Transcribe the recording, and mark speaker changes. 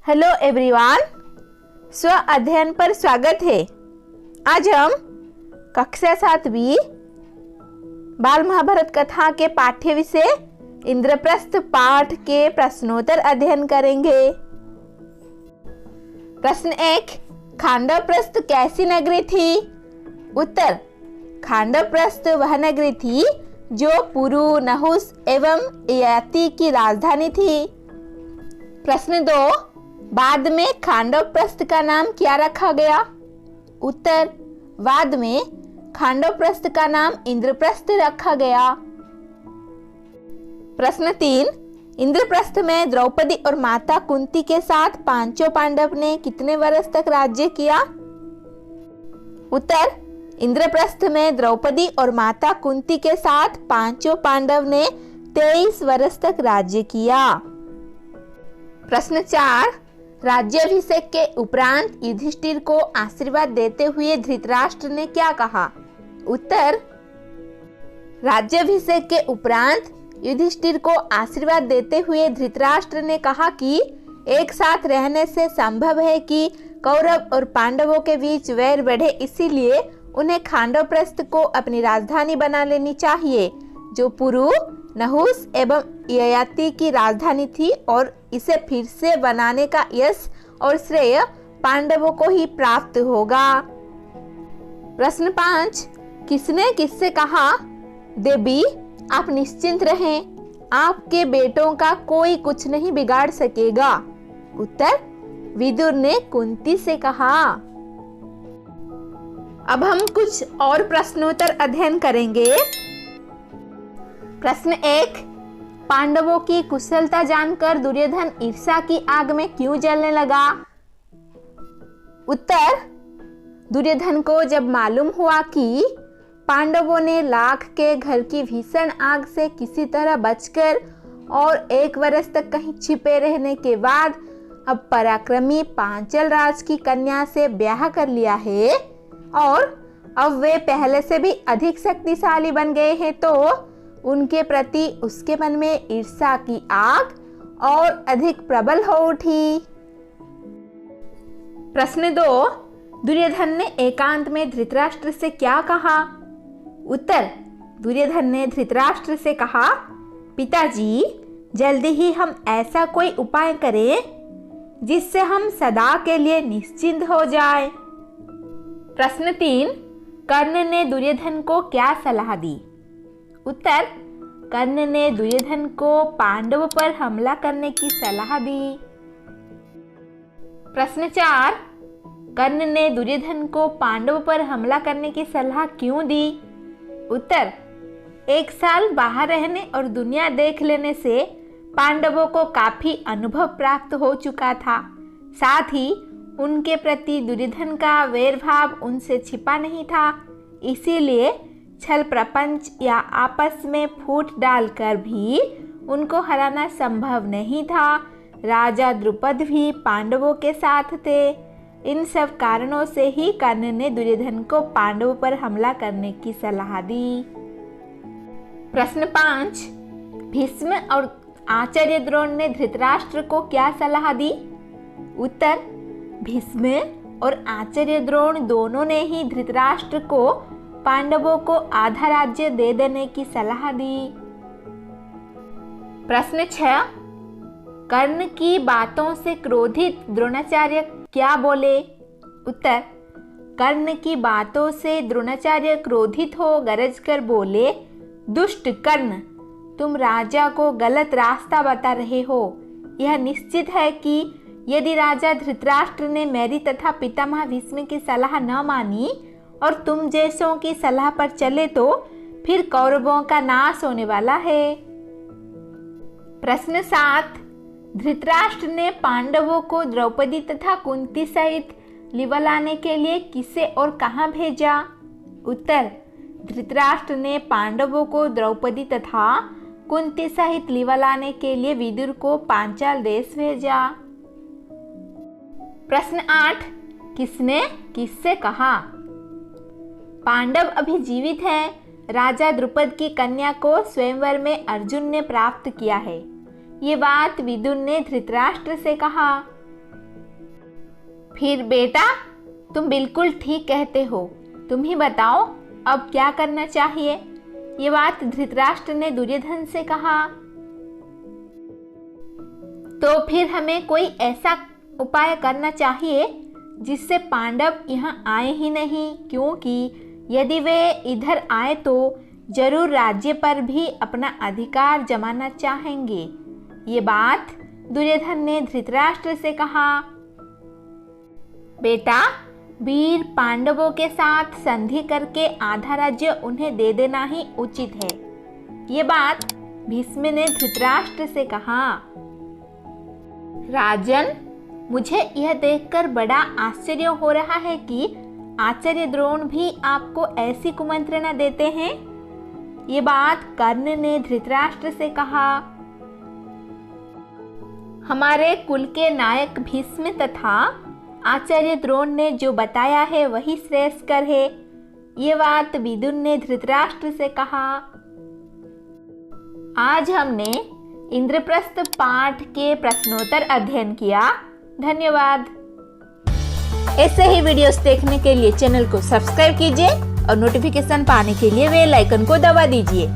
Speaker 1: Hello everyone, स्व अध्ययन पर स्वागत है। आज हम कक्षा 7वीं बाल महाभारत कथा के पाठ्य विषय इंद्रप्रस्थ पाठ के प्रश्नोत्तर अध्ययन करेंगे। प्रश्न 1, खांडवप्रस्थ कैसी नगरी थी? उत्तर, खांडवप्रस्थ वह नगरी थी जो पुरु, नहुस एवं ययाति की राजधानी थी। प्रश्न 2, बाद में खांडवप्रस्थ का नाम क्या रखा गया? उत्तर, बाद में खांडवप्रस्थ का नाम इंद्रप्रस्थ रखा गया। प्रश्न 3, इंद्रप्रस्थ में द्रौपदी और माता कुंती के साथ पांचों पांडव ने कितने वर्ष तक राज्य किया? उत्तर, इंद्रप्रस्थ में द्रौपदी और माता कुंती के साथ पांचों पांडव ने 23 वर्ष तक राज्य किया। प्रश्न 4, राज्याभिषेक के उपरांत युधिष्ठिर को आशीर्वाद देते हुए धृतराष्ट्र ने क्या कहा? उत्तर, राज्याभिषेक के उपरांत युधिष्ठिर को आशीर्वाद देते हुए धृतराष्ट्र ने कहा कि एक साथ रहने से संभव है कि कौरव और पांडवों के बीच वैर बढ़े, इसीलिए उन्हें खांडवप्रस्थ को अपनी राजधानी बना लेनी चाहिए, जो पुरु, नहुस एवं ययाति की राजधानी थी, और इसे फिर से बनाने का यश और श्रेय पांडवों को ही प्राप्त होगा। प्रश्न 5, किसने किससे कहा? देवी, आप निश्चिंत रहें, आपके बेटों का कोई कुछ नहीं बिगाड़ सकेगा। उत्तर, विदुर ने कुंती से कहा। अब हम कुछ और प्रश्नोत्तर अध्ययन करेंगे। प्रश्न 1, पांडवों की कुशलता जानकर दुर्योधन ईर्ष्या की आग में क्यों जलने लगा? उत्तर, दुर्योधन को जब मालूम हुआ कि पांडवों ने लाख के घर की भीषण आग से किसी तरह बचकर और 1 वर्ष तक कहीं छिपे रहने के बाद अब पराक्रमी पांचाल राज की कन्या से ब्याह कर लिया है और अब वे पहले से भी अधिक शक्तिशाली बन गए हैं, तो उनके प्रति उसके मन में ईर्ष्या की आग और अधिक प्रबल हो उठी। प्रश्न 2, दुर्योधन ने एकांत में धृतराष्ट्र से क्या कहा? उत्तर, दुर्योधन ने धृतराष्ट्र से कहा, पिताजी, जल्दी ही हम ऐसा कोई उपाय करें जिससे हम सदा के लिए निश्चिंत हो जाएं। प्रश्न 3, कर्ण ने दुर्योधन को क्या सलाह दी? उत्तर, कर्ण ने दुर्योधन को पांडवों पर हमला करने की सलाह दी। प्रश्न 4, कर्ण ने दुर्योधन को पांडवों पर हमला करने की सलाह क्यों दी? उत्तर, 1 साल बाहर रहने और दुनिया देख लेने से पांडवों को काफी अनुभव प्राप्त हो चुका था। साथ ही उनके प्रति दुर्योधन का वैरभाव उनसे छिपा नहीं था, इसीलिए छल प्रपंच या आपस में फूट डालकर भी उनको हराना संभव नहीं था। राजा द्रुपद भी पांडवों के साथ थे। इन सब कारणों से ही कर्ण ने दुर्योधन को पांडवों पर हमला करने की सलाह दी। प्रश्न 5, भीष्म और आचार्य द्रोण ने धृतराष्ट्र को क्या सलाह दी? उत्तर, भीष्म और आचार्य द्रोण दोनों ने ही धृतराष्ट्र को पांडवों को आधा राज्य दे देने की सलाह दी। प्रश्न 6, कर्ण की बातों से क्रोधित द्रोणाचार्य क्या बोले? उत्तर, कर्ण की बातों से द्रोणाचार्य क्रोधित हो गरज कर बोले, दुष्ट कर्ण, तुम राजा को गलत रास्ता बता रहे हो। यह निश्चित है कि यदि राजा धृतराष्ट्र ने मेरी तथा पितामह भीष्म की सलाह न मानी और तुम जैसों की सलाह पर चले तो फिर कौरवों का नाश होने वाला है। प्रश्न 7, धृतराष्ट्र ने पांडवों को द्रौपदी तथा कुंती सहित लिवा लाने के लिए किसे और कहाँ भेजा? उत्तर, धृतराष्ट्र ने पांडवों को द्रौपदी तथा कुंती सहित लिवा लाने के लिए विदुर को पांचाल देश भेजा। प्रश्न 8, किसने किससे कहा? पांडव अभी जीवित हैं। राजा द्रुपद की कन्या को स्वयंवर में अर्जुन ने प्राप्त किया है। ये बात विदुर ने धृतराष्ट्र से कहा। फिर बेटा, तुम बिल्कुल ठीक कहते हो। तुम ही बताओ अब क्या करना चाहिए। ये बात धृतराष्ट्र ने दुर्योधन से कहा। तो फिर हमें कोई ऐसा उपाय करना चाहिए जिससे पांडव यहाँ आए ही नहीं, क्योंकि यदि वे इधर आए तो जरूर राज्य पर भी अपना अधिकार जमाना चाहेंगे। ये बात दुर्योधन ने धृतराष्ट्र से कहा। बेटा, वीर पांडवों के साथ संधि करके आधा राज्य उन्हें दे देना ही उचित है। ये बात भीष्म ने धृतराष्ट्र से कहा। राजन, मुझे यह देखकर बड़ा आश्चर्य हो रहा है कि आचार्य द्रोण भी आपको ऐसी कुमंत्रणा देते हैं। ये बात कर्ण ने धृतराष्ट्र से कहा। हमारे कुल के नायक भीष्म तथा आचार्य द्रोण ने जो बताया है वही श्रेयस्कर है। ये बात विदुर ने धृतराष्ट्र से कहा। आज हमने इंद्रप्रस्थ पाठ के प्रश्नोत्तर अध्ययन किया। धन्यवाद। ऐसे ही वीडियोस देखने के लिए चैनल को सब्सक्राइब कीजिए और नोटिफिकेशन पाने के लिए बेल आइकन को दबा दीजिए।